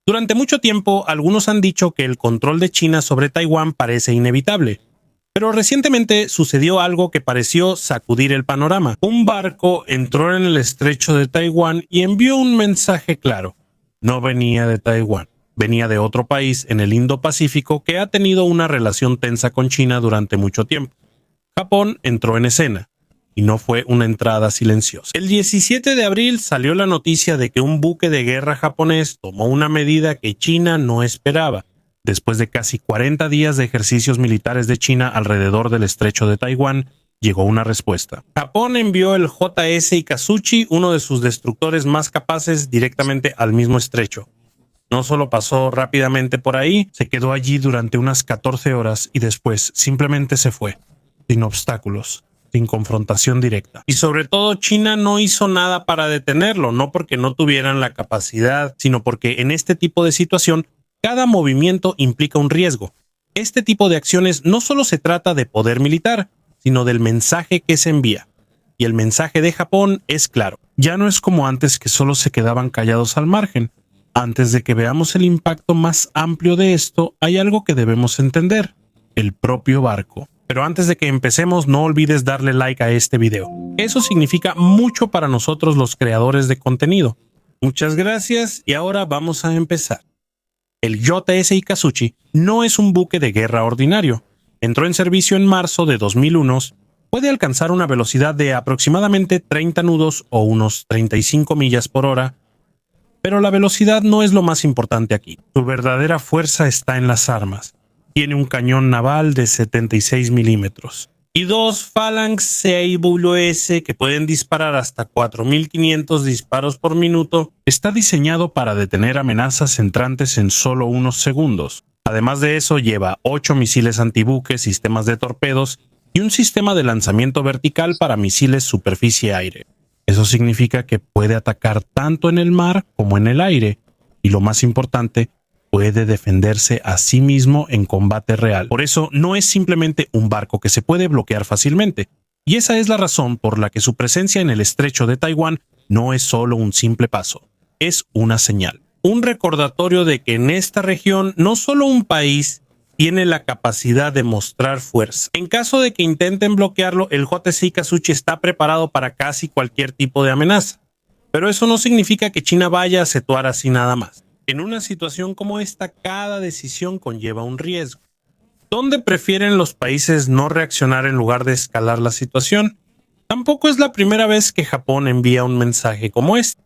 Durante mucho tiempo, algunos han dicho que el control de China sobre Taiwán parece inevitable. Pero recientemente sucedió algo que pareció sacudir el panorama. Un barco entró en el estrecho de Taiwán y envió un mensaje claro. No venía de Taiwán, venía de otro país en el Indo-Pacífico que ha tenido una relación tensa con China durante mucho tiempo. Japón entró en escena, y no fue una entrada silenciosa. El 17 de abril salió la noticia de que un buque de guerra japonés tomó una medida que China no esperaba. Después de casi 40 días de ejercicios militares de China alrededor del estrecho de Taiwán, llegó una respuesta. Japón envió el JS Ikazuchi, uno de sus destructores más capaces, directamente al mismo estrecho. No solo pasó rápidamente por ahí, se quedó allí durante unas 14 horas y después simplemente se fue, sin obstáculos, sin confrontación directa. Y sobre todo, China no hizo nada para detenerlo, no porque no tuvieran la capacidad, sino porque en este tipo de situación, cada movimiento implica un riesgo. Este tipo de acciones no solo se trata de poder militar, sino del mensaje que se envía. Y el mensaje de Japón es claro. Ya no es como antes que solo se quedaban callados al margen. Antes de que veamos el impacto más amplio de esto, hay algo que debemos entender: el propio barco. Pero antes de que empecemos, no olvides darle like a este video. Eso significa mucho para nosotros los creadores de contenido. Muchas gracias y ahora vamos a empezar. El JS Ikazuchi no es un buque de guerra ordinario. Entró en servicio en marzo de 2001. Puede alcanzar una velocidad de aproximadamente 30 nudos o unos 35 millas por hora. Pero la velocidad no es lo más importante aquí. Su verdadera fuerza está en las armas. Tiene un cañón naval de 76 milímetros y dos Phalanx CIWS que pueden disparar hasta 4.500 disparos por minuto. Está diseñado para detener amenazas entrantes en solo unos segundos. Además de eso, lleva 8 misiles antibuque, sistemas de torpedos y un sistema de lanzamiento vertical para misiles superficie-aire. Eso significa que puede atacar tanto en el mar como en el aire, y lo más importante, puede defenderse a sí mismo en combate real. Por eso no es simplemente un barco que se puede bloquear fácilmente, y esa es la razón por la que su presencia en el estrecho de Taiwán no es solo un simple paso, es una señal. Un recordatorio de que en esta región no solo un país tiene la capacidad de mostrar fuerza. En caso de que intenten bloquearlo, el JS Ikazuchi está preparado para casi cualquier tipo de amenaza. Pero eso no significa que China vaya a actuar así nada más. En una situación como esta, cada decisión conlleva un riesgo. ¿Dónde prefieren los países no reaccionar en lugar de escalar la situación? Tampoco es la primera vez que Japón envía un mensaje como este.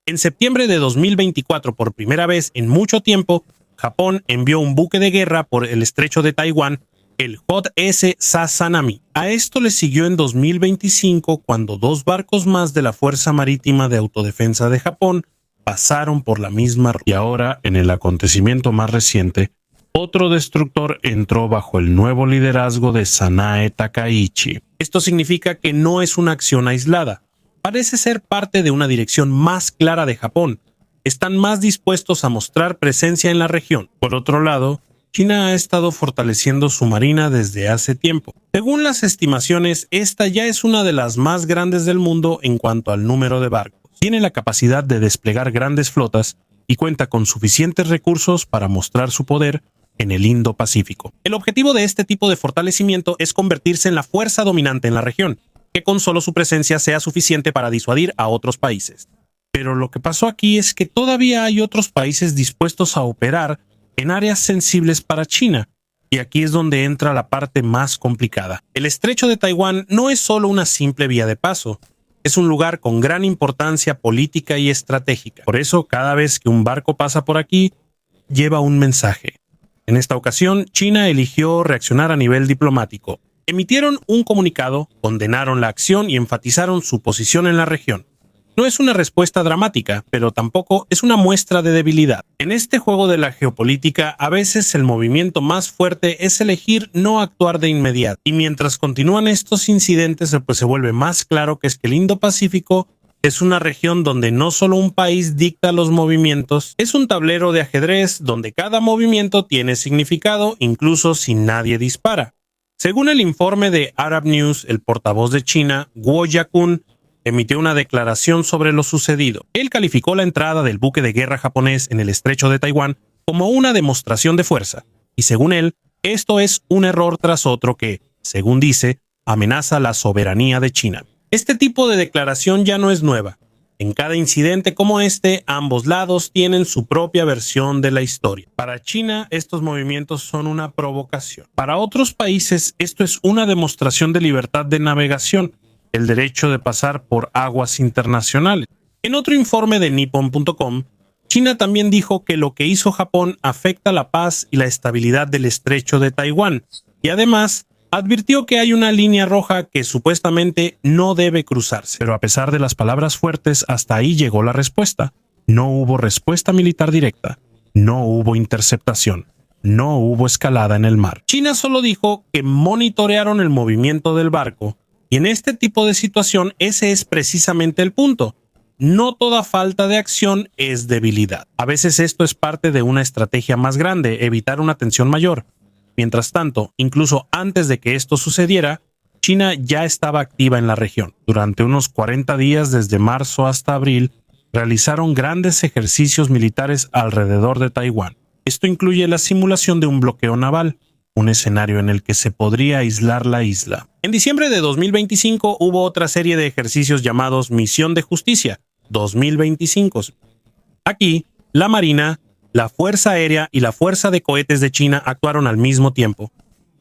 En septiembre de 2024, por primera vez en mucho tiempo, Japón envió un buque de guerra por el estrecho de Taiwán, el JS Sazanami. A esto le siguió en 2025 cuando dos barcos más de la Fuerza Marítima de Autodefensa de Japón pasaron por la misma ruta. Y ahora, en el acontecimiento más reciente, otro destructor entró bajo el nuevo liderazgo de Sanae Takaichi. Esto significa que no es una acción aislada. Parece ser parte de una dirección más clara de Japón. Están más dispuestos a mostrar presencia en la región. Por otro lado, China ha estado fortaleciendo su marina desde hace tiempo. Según las estimaciones, esta ya es una de las más grandes del mundo en cuanto al número de barcos. Tiene la capacidad de desplegar grandes flotas y cuenta con suficientes recursos para mostrar su poder en el Indo-Pacífico. El objetivo de este tipo de fortalecimiento es convertirse en la fuerza dominante en la región, que con solo su presencia sea suficiente para disuadir a otros países. Pero lo que pasó aquí es que todavía hay otros países dispuestos a operar en áreas sensibles para China, y aquí es donde entra la parte más complicada. El estrecho de Taiwán no es solo una simple vía de paso, es un lugar con gran importancia política y estratégica. Por eso, cada vez que un barco pasa por aquí, lleva un mensaje. En esta ocasión, China eligió reaccionar a nivel diplomático. Emitieron un comunicado, condenaron la acción y enfatizaron su posición en la región. No es una respuesta dramática, pero tampoco es una muestra de debilidad. En este juego de la geopolítica, a veces el movimiento más fuerte es elegir no actuar de inmediato. Y mientras continúan estos incidentes, pues se vuelve más claro que es que el Indo-Pacífico es una región donde no solo un país dicta los movimientos, es un tablero de ajedrez donde cada movimiento tiene significado, incluso si nadie dispara. Según el informe de Arab News, el portavoz de China, Guo Yakun, emitió una declaración sobre lo sucedido. Él calificó la entrada del buque de guerra japonés en el estrecho de Taiwán como una demostración de fuerza, y según él, esto es un error tras otro que, según dice, amenaza la soberanía de China. Este tipo de declaración ya no es nueva. En cada incidente como este, ambos lados tienen su propia versión de la historia. Para China, estos movimientos son una provocación. Para otros países, esto es una demostración de libertad de navegación, el derecho de pasar por aguas internacionales. En otro informe de Nippon.com, China también dijo que lo que hizo Japón afecta la paz y la estabilidad del estrecho de Taiwán, y además advirtió que hay una línea roja que supuestamente no debe cruzarse. Pero a pesar de las palabras fuertes, hasta ahí llegó la respuesta. No hubo respuesta militar directa, no hubo interceptación, no hubo escalada en el mar. China solo dijo que monitorearon el movimiento del barco, y en este tipo de situación ese es precisamente el punto. No toda falta de acción es debilidad. A veces esto es parte de una estrategia más grande, evitar una tensión mayor. Mientras tanto, incluso antes de que esto sucediera, China ya estaba activa en la región. Durante unos 40 días desde marzo hasta abril, realizaron grandes ejercicios militares alrededor de Taiwán. Esto incluye la simulación de un bloqueo naval, un escenario en el que se podría aislar la isla. En diciembre de 2025 hubo otra serie de ejercicios llamados Misión de Justicia 2025. Aquí, la Marina, la Fuerza Aérea y la Fuerza de Cohetes de China actuaron al mismo tiempo.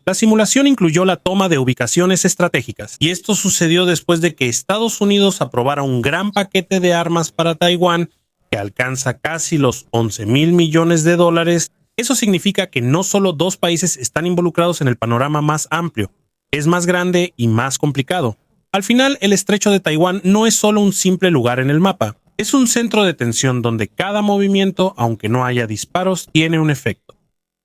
La simulación incluyó la toma de ubicaciones estratégicas, y esto sucedió después de que Estados Unidos aprobara un gran paquete de armas para Taiwán que alcanza casi los $11,000 millones. Eso significa que no solo dos países están involucrados en el panorama más amplio, es más grande y más complicado. Al final, el estrecho de Taiwán no es solo un simple lugar en el mapa, es un centro de tensión donde cada movimiento, aunque no haya disparos, tiene un efecto.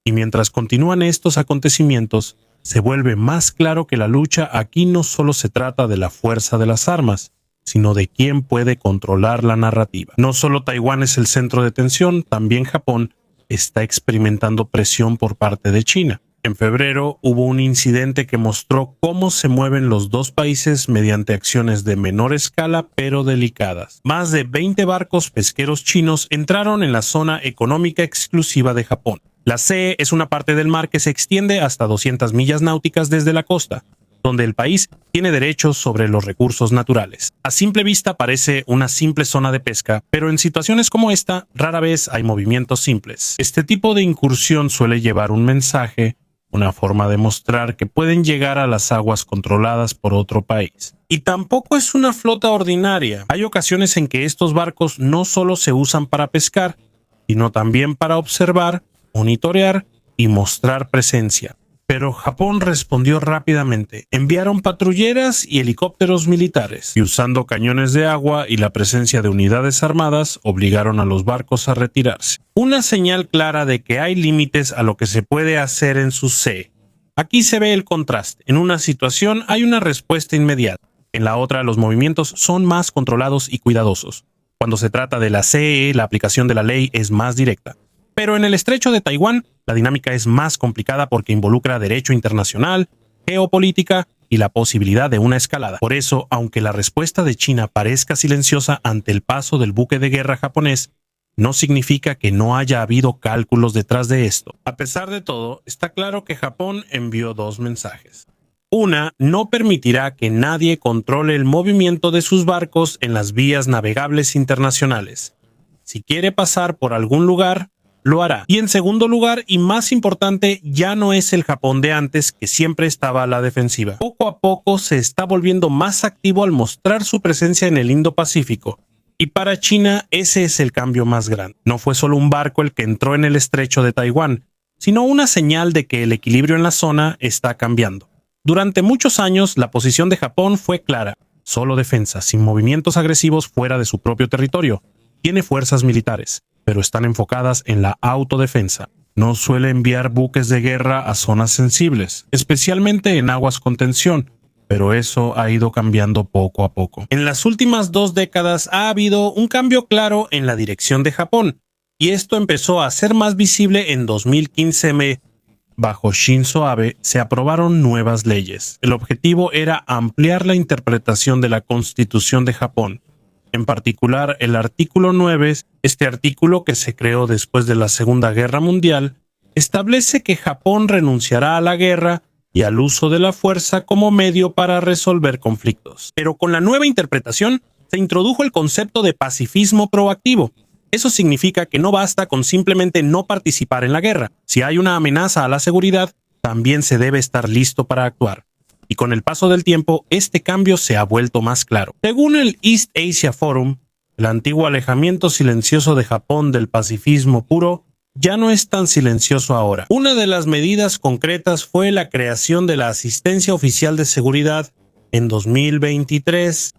Y mientras continúan estos acontecimientos, se vuelve más claro que la lucha aquí no solo se trata de la fuerza de las armas, sino de quién puede controlar la narrativa. No solo Taiwán es el centro de tensión, también Japón está experimentando presión por parte de China. En febrero hubo un incidente que mostró cómo se mueven los dos países mediante acciones de menor escala pero delicadas. Más de 20 barcos pesqueros chinos entraron en la zona económica exclusiva de Japón. La CE es una parte del mar que se extiende hasta 200 millas náuticas desde la costa, donde el país tiene derechos sobre los recursos naturales. A simple vista parece una simple zona de pesca, pero en situaciones como esta rara vez hay movimientos simples. Este tipo de incursión suele llevar un mensaje, una forma de mostrar que pueden llegar a las aguas controladas por otro país. Y tampoco es una flota ordinaria. Hay ocasiones en que estos barcos no solo se usan para pescar, sino también para observar, monitorear y mostrar presencia. Pero Japón respondió rápidamente. Enviaron patrulleras y helicópteros militares, y usando cañones de agua y la presencia de unidades armadas, obligaron a los barcos a retirarse. Una señal clara de que hay límites a lo que se puede hacer en su CE. Aquí se ve el contraste. En una situación hay una respuesta inmediata. En la otra, los movimientos son más controlados y cuidadosos. Cuando se trata de la CE, la aplicación de la ley es más directa. Pero en el estrecho de Taiwán, la dinámica es más complicada porque involucra derecho internacional, geopolítica y la posibilidad de una escalada. Por eso, aunque la respuesta de China parezca silenciosa ante el paso del buque de guerra japonés, no significa que no haya habido cálculos detrás de esto. A pesar de todo, está claro que Japón envió dos mensajes. Una, no permitirá que nadie controle el movimiento de sus barcos en las vías navegables internacionales. Si quiere pasar por algún lugar, lo hará. Y en segundo lugar, y más importante, ya no es el Japón de antes que siempre estaba a la defensiva. Poco a poco se está volviendo más activo al mostrar su presencia en el Indo-Pacífico. Y para China ese es el cambio más grande. No fue solo un barco el que entró en el estrecho de Taiwán, sino una señal de que el equilibrio en la zona está cambiando. Durante muchos años la posición de Japón fue clara. Solo defensa, sin movimientos agresivos fuera de su propio territorio. Tiene fuerzas militares, pero están enfocadas en la autodefensa. No suele enviar buques de guerra a zonas sensibles, especialmente en aguas con tensión, pero eso ha ido cambiando poco a poco. En las últimas 2 décadas ha habido un cambio claro en la dirección de Japón, y esto empezó a ser más visible en 2015 bajo Shinzo Abe, se aprobaron nuevas leyes. El objetivo era ampliar la interpretación de la Constitución de Japón. En particular, el artículo 9, este artículo que se creó después de la Segunda Guerra Mundial, establece que Japón renunciará a la guerra y al uso de la fuerza como medio para resolver conflictos. Pero con la nueva interpretación, se introdujo el concepto de pacifismo proactivo. Eso significa que no basta con simplemente no participar en la guerra. Si hay una amenaza a la seguridad, también se debe estar listo para actuar. Y con el paso del tiempo, este cambio se ha vuelto más claro. Según el East Asia Forum, el antiguo alejamiento silencioso de Japón del pacifismo puro ya no es tan silencioso ahora. Una de las medidas concretas fue la creación de la Asistencia Oficial de Seguridad en 2023.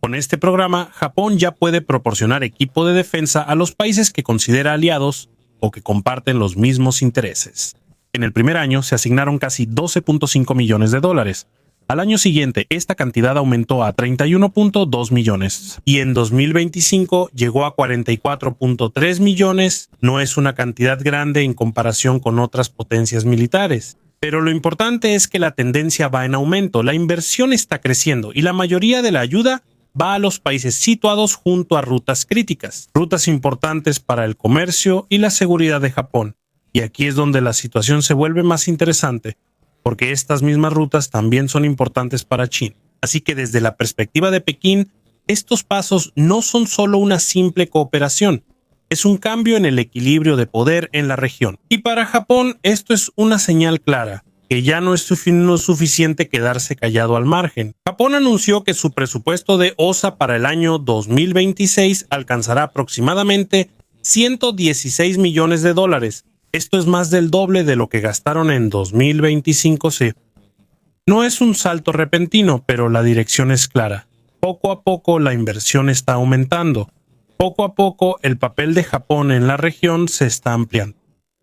Con este programa, Japón ya puede proporcionar equipo de defensa a los países que considera aliados o que comparten los mismos intereses. En el primer año se asignaron casi 12.5 millones de dólares. Al año siguiente, esta cantidad aumentó a 31.2 millones. Y en 2025 llegó a 44.3 millones. No es una cantidad grande en comparación con otras potencias militares. Pero lo importante es que la tendencia va en aumento. La inversión está creciendo y la mayoría de la ayuda va a los países situados junto a rutas críticas. Rutas importantes para el comercio y la seguridad de Japón. Y aquí es donde la situación se vuelve más interesante, porque estas mismas rutas también son importantes para China. Así que desde la perspectiva de Pekín, estos pasos no son solo una simple cooperación, es un cambio en el equilibrio de poder en la región. Y para Japón esto es una señal clara, que ya no es suficiente quedarse callado al margen. Japón anunció que su presupuesto de OSA para el año 2026 alcanzará aproximadamente 116 millones de dólares. Esto es más del doble de lo que gastaron en 2025. Sí. No es un salto repentino, pero la dirección es clara. Poco a poco la inversión está aumentando. Poco a poco el papel de Japón en la región se está ampliando.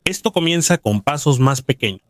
Esto comienza con pasos más pequeños.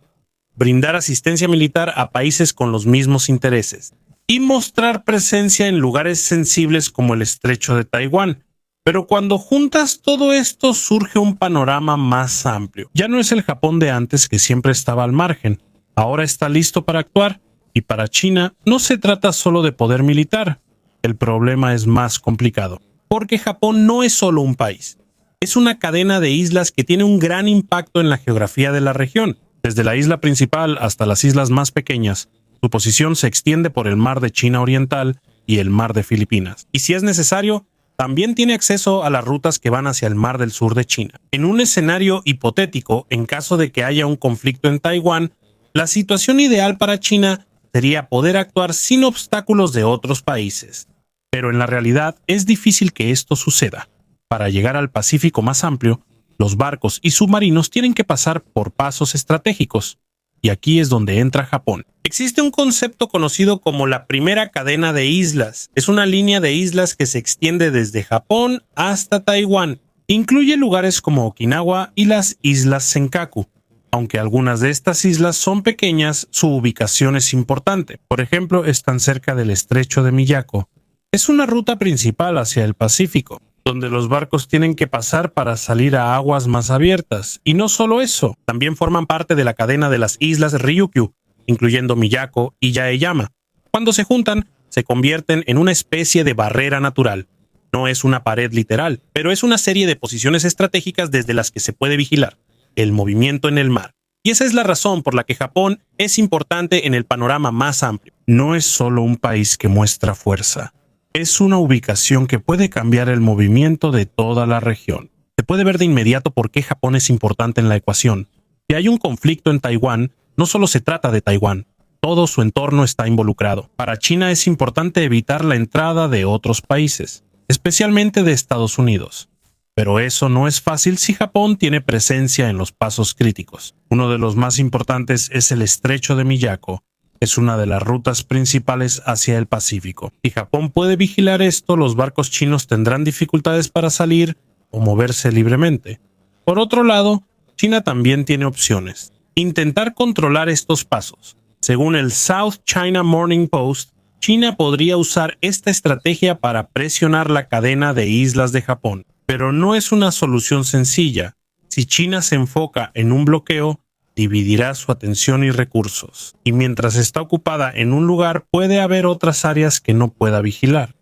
Brindar asistencia militar a países con los mismos intereses y mostrar presencia en lugares sensibles como el estrecho de Taiwán. Pero cuando juntas todo esto surge un panorama más amplio. Ya no es el Japón de antes que siempre estaba al margen. Ahora está listo para actuar y para China no se trata solo de poder militar. El problema es más complicado. Porque Japón no es solo un país. Es una cadena de islas que tiene un gran impacto en la geografía de la región. Desde la isla principal hasta las islas más pequeñas, su posición se extiende por el mar de China Oriental y el mar de Filipinas. Y si es necesario, también tiene acceso a las rutas que van hacia el mar del sur de China. En un escenario hipotético, en caso de que haya un conflicto en Taiwán, la situación ideal para China sería poder actuar sin obstáculos de otros países. Pero en la realidad es difícil que esto suceda. Para llegar al Pacífico más amplio, los barcos y submarinos tienen que pasar por pasos estratégicos. Y aquí es donde entra Japón. Existe un concepto conocido como la primera cadena de islas. Es una línea de islas que se extiende desde Japón hasta Taiwán. Incluye lugares como Okinawa y las Islas Senkaku. Aunque algunas de estas islas son pequeñas, su ubicación es importante. Por ejemplo, están cerca del estrecho de Miyako. Es una ruta principal hacia el Pacífico, donde los barcos tienen que pasar para salir a aguas más abiertas. Y no solo eso, también forman parte de la cadena de las islas Ryukyu, incluyendo Miyako y Yaeyama. Cuando se juntan, se convierten en una especie de barrera natural. No es una pared literal, pero es una serie de posiciones estratégicas desde las que se puede vigilar el movimiento en el mar. Y esa es la razón por la que Japón es importante en el panorama más amplio. No es solo un país que muestra fuerza. Es una ubicación que puede cambiar el movimiento de toda la región. Se puede ver de inmediato por qué Japón es importante en la ecuación. Si hay un conflicto en Taiwán, no solo se trata de Taiwán, todo su entorno está involucrado. Para China es importante evitar la entrada de otros países, especialmente de Estados Unidos. Pero eso no es fácil si Japón tiene presencia en los pasos críticos. Uno de los más importantes es el estrecho de Miyako. Es una de las rutas principales hacia el Pacífico. Si Japón puede vigilar esto, los barcos chinos tendrán dificultades para salir o moverse libremente. Por otro lado, China también tiene opciones. Intentar controlar estos pasos. Según el South China Morning Post, China podría usar esta estrategia para presionar la cadena de islas de Japón. Pero no es una solución sencilla. Si China se enfoca en un bloqueo, dividirá su atención y recursos, y mientras está ocupada en un lugar puede haber otras áreas que no pueda vigilar.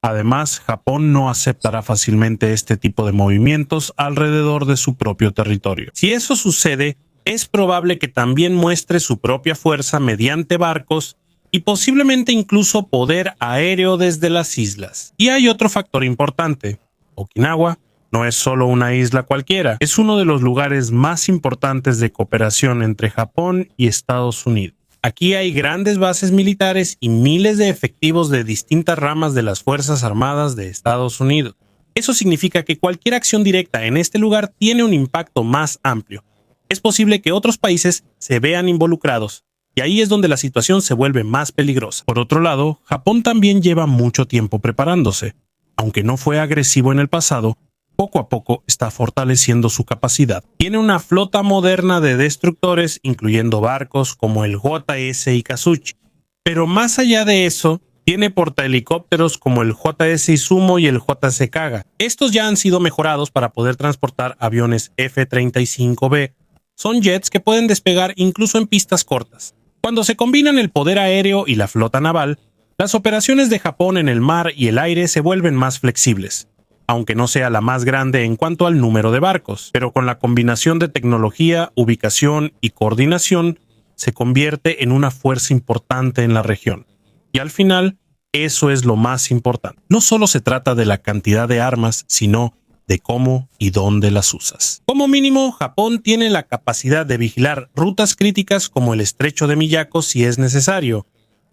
Además, Japón no aceptará fácilmente este tipo de movimientos alrededor de su propio territorio. Si eso sucede, es probable que también muestre su propia fuerza mediante barcos y posiblemente incluso poder aéreo desde las islas. Y hay otro factor importante. Okinawa no es solo una isla cualquiera, es uno de los lugares más importantes de cooperación entre Japón y Estados Unidos. Aquí hay grandes bases militares y miles de efectivos de distintas ramas de las Fuerzas Armadas de Estados Unidos. Eso significa que cualquier acción directa en este lugar tiene un impacto más amplio. Es posible que otros países se vean involucrados, y ahí es donde la situación se vuelve más peligrosa. Por otro lado, Japón también lleva mucho tiempo preparándose. Aunque no fue agresivo en el pasado, poco a poco está fortaleciendo su capacidad. Tiene una flota moderna de destructores, incluyendo barcos como el JS Ikazuchi. Pero más allá de eso, tiene portahelicópteros como el JS Izumo y el JS Kaga. Estos ya han sido mejorados para poder transportar aviones F-35B. Son jets que pueden despegar incluso en pistas cortas. Cuando se combinan el poder aéreo y la flota naval, las operaciones de Japón en el mar y el aire se vuelven más flexibles, aunque no sea la más grande en cuanto al número de barcos, pero con la combinación de tecnología, ubicación y coordinación, se convierte en una fuerza importante en la región. Y al final, eso es lo más importante. No solo se trata de la cantidad de armas, sino de cómo y dónde las usas. Como mínimo, Japón tiene la capacidad de vigilar rutas críticas como el estrecho de Miyako si es necesario.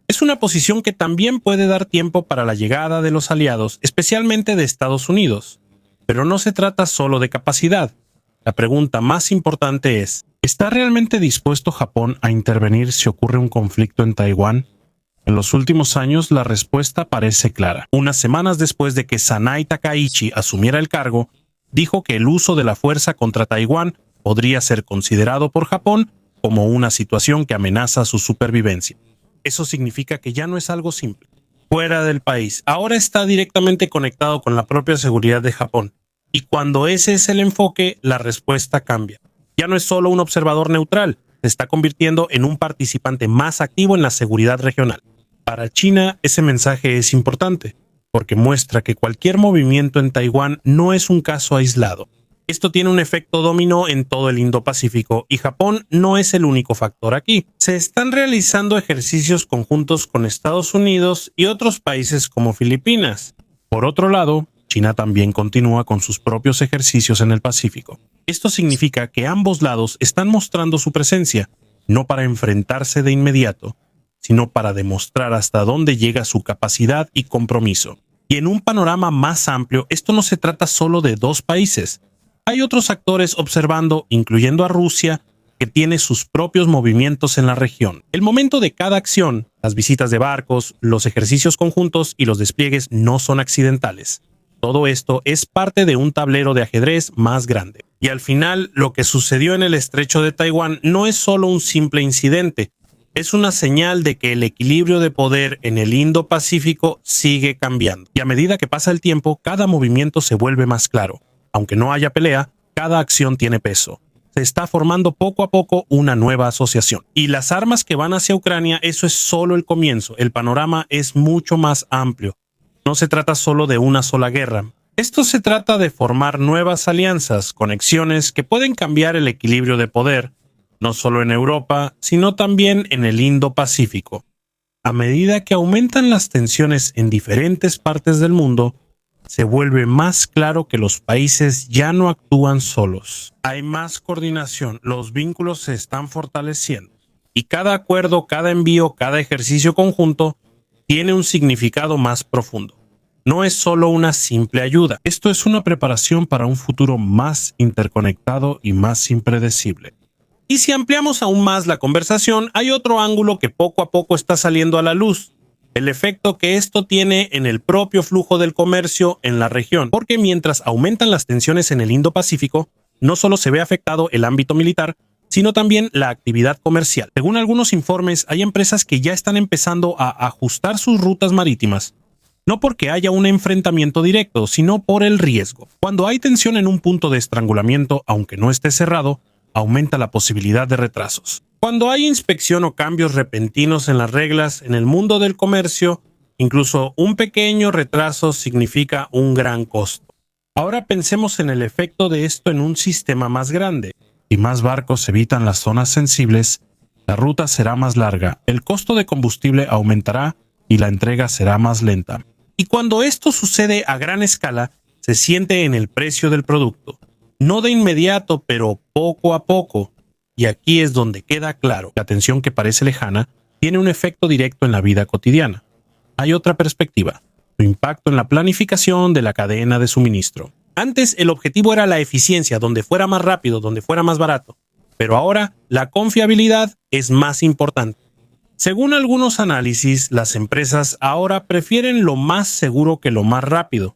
Es una posición que también puede dar tiempo para la llegada de los aliados, especialmente de Estados Unidos. Pero no se trata solo de capacidad. La pregunta más importante es, ¿está realmente dispuesto Japón a intervenir si ocurre un conflicto en Taiwán? En los últimos años, la respuesta parece clara. Unas semanas después de que Sanai Takaichi asumiera el cargo, dijo que el uso de la fuerza contra Taiwán podría ser considerado por Japón como una situación que amenaza su supervivencia. Eso significa que ya no es algo simple. Fuera del país, ahora está directamente conectado con la propia seguridad de Japón. Y cuando ese es el enfoque, la respuesta cambia. Ya no es solo un observador neutral, se está convirtiendo en un participante más activo en la seguridad regional. Para China, ese mensaje es importante, porque muestra que cualquier movimiento en Taiwán no es un caso aislado. Esto tiene un efecto dominó en todo el Indo-Pacífico y Japón no es el único factor aquí. Se están realizando ejercicios conjuntos con Estados Unidos y otros países como Filipinas. Por otro lado, China también continúa con sus propios ejercicios en el Pacífico. Esto significa que ambos lados están mostrando su presencia, no para enfrentarse de inmediato, sino para demostrar hasta dónde llega su capacidad y compromiso. Y en un panorama más amplio, esto no se trata solo de dos países. Hay otros actores observando, incluyendo a Rusia, que tiene sus propios movimientos en la región. El momento de cada acción, las visitas de barcos, los ejercicios conjuntos y los despliegues no son accidentales. Todo esto es parte de un tablero de ajedrez más grande. Y al final, lo que sucedió en el estrecho de Taiwán no es solo un simple incidente, es una señal de que el equilibrio de poder en el Indo-Pacífico sigue cambiando. Y a medida que pasa el tiempo, cada movimiento se vuelve más claro. Aunque no haya pelea, cada acción tiene peso. Se está formando poco a poco una nueva asociación. Y las armas que van hacia Ucrania, eso es solo el comienzo. El panorama es mucho más amplio. No se trata solo de una sola guerra. Esto se trata de formar nuevas alianzas, conexiones que pueden cambiar el equilibrio de poder, no solo en Europa, sino también en el Indo-Pacífico. A medida que aumentan las tensiones en diferentes partes del mundo, se vuelve más claro que los países ya no actúan solos. Hay más coordinación, los vínculos se están fortaleciendo. Y cada acuerdo, cada envío, cada ejercicio conjunto tiene un significado más profundo. No es solo una simple ayuda. Esto es una preparación para un futuro más interconectado y más impredecible. Y si ampliamos aún más la conversación, hay otro ángulo que poco a poco está saliendo a la luz. El efecto que esto tiene en el propio flujo del comercio en la región. Porque mientras aumentan las tensiones en el Indo-Pacífico, no solo se ve afectado el ámbito militar, sino también la actividad comercial. Según algunos informes, hay empresas que ya están empezando a ajustar sus rutas marítimas. No porque haya un enfrentamiento directo, sino por el riesgo. Cuando hay tensión en un punto de estrangulamiento, aunque no esté cerrado, aumenta la posibilidad de retrasos. Cuando hay inspección o cambios repentinos en las reglas en el mundo del comercio, incluso un pequeño retraso significa un gran costo. Ahora pensemos en el efecto de esto en un sistema más grande. Si más barcos evitan las zonas sensibles, la ruta será más larga, el costo de combustible aumentará y la entrega será más lenta. Y cuando esto sucede a gran escala, se siente en el precio del producto. No de inmediato, pero poco a poco. Y aquí es donde queda claro, la atención que parece lejana tiene un efecto directo en la vida cotidiana. Hay otra perspectiva, su impacto en la planificación de la cadena de suministro. Antes el objetivo era la eficiencia, donde fuera más rápido, donde fuera más barato. Pero ahora la confiabilidad es más importante. Según algunos análisis, las empresas ahora prefieren lo más seguro que lo más rápido.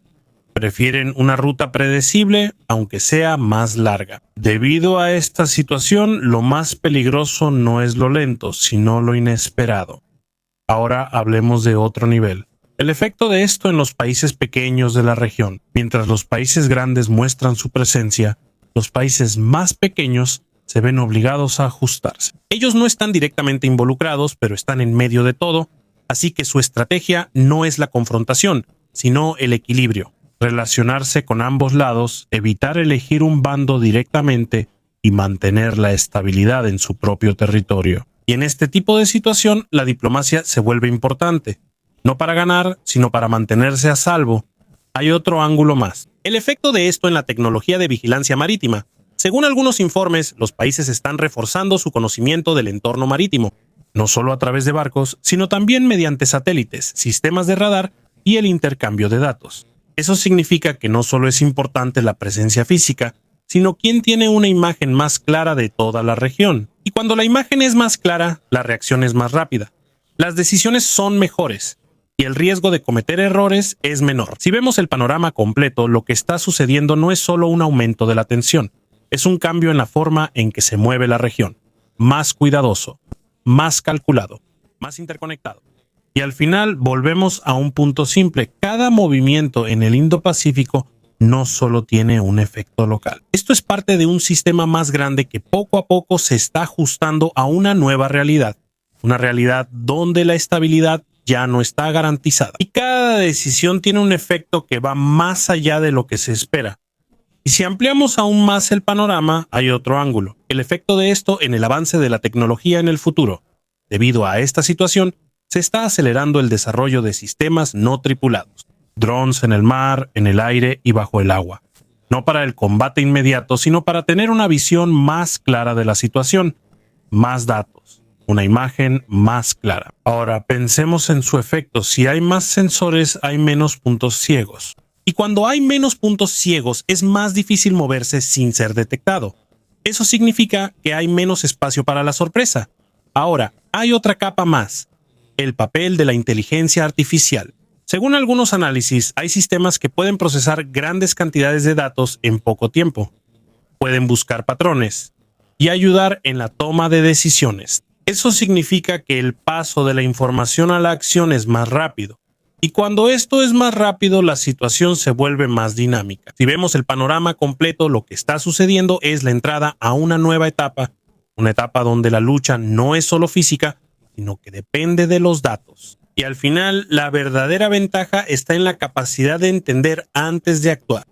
Prefieren una ruta predecible, aunque sea más larga. Debido a esta situación, lo más peligroso no es lo lento, sino lo inesperado. Ahora hablemos de otro nivel. El efecto de esto en los países pequeños de la región. Mientras los países grandes muestran su presencia, los países más pequeños se ven obligados a ajustarse. Ellos no están directamente involucrados, pero están en medio de todo, así que su estrategia no es la confrontación, sino el equilibrio. Relacionarse con ambos lados, evitar elegir un bando directamente y mantener la estabilidad en su propio territorio. Y en este tipo de situación, la diplomacia se vuelve importante. No para ganar, sino para mantenerse a salvo. Hay otro ángulo más. El efecto de esto en la tecnología de vigilancia marítima. Según algunos informes, los países están reforzando su conocimiento del entorno marítimo, no solo a través de barcos, sino también mediante satélites, sistemas de radar y el intercambio de datos. Eso significa que no solo es importante la presencia física, sino quién tiene una imagen más clara de toda la región. Y cuando la imagen es más clara, la reacción es más rápida. Las decisiones son mejores y el riesgo de cometer errores es menor. Si vemos el panorama completo, lo que está sucediendo no es solo un aumento de la tensión, es un cambio en la forma en que se mueve la región. Más cuidadoso, más calculado, más interconectado. Y al final volvemos a un punto simple. Cada movimiento en el Indo-Pacífico no solo tiene un efecto local. Esto es parte de un sistema más grande que poco a poco se está ajustando a una nueva realidad. Una realidad donde la estabilidad ya no está garantizada. Y cada decisión tiene un efecto que va más allá de lo que se espera. Y si ampliamos aún más el panorama, hay otro ángulo. El efecto de esto en el avance de la tecnología en el futuro. Debido a esta situación, se está acelerando el desarrollo de sistemas no tripulados. Drones en el mar, en el aire y bajo el agua. No para el combate inmediato, sino para tener una visión más clara de la situación. Más datos. Una imagen más clara. Ahora, pensemos en su efecto. Si hay más sensores, hay menos puntos ciegos. Y cuando hay menos puntos ciegos, es más difícil moverse sin ser detectado. Eso significa que hay menos espacio para la sorpresa. Ahora, hay otra capa más. El papel de la inteligencia artificial. Según algunos análisis, hay sistemas que pueden procesar grandes cantidades de datos en poco tiempo. Pueden buscar patrones y ayudar en la toma de decisiones. Eso significa que el paso de la información a la acción es más rápido. Y cuando esto es más rápido, la situación se vuelve más dinámica. Si vemos el panorama completo, lo que está sucediendo es la entrada a una nueva etapa. Una etapa donde la lucha no es solo física, sino que depende de los datos. Y al final, la verdadera ventaja está en la capacidad de entender antes de actuar.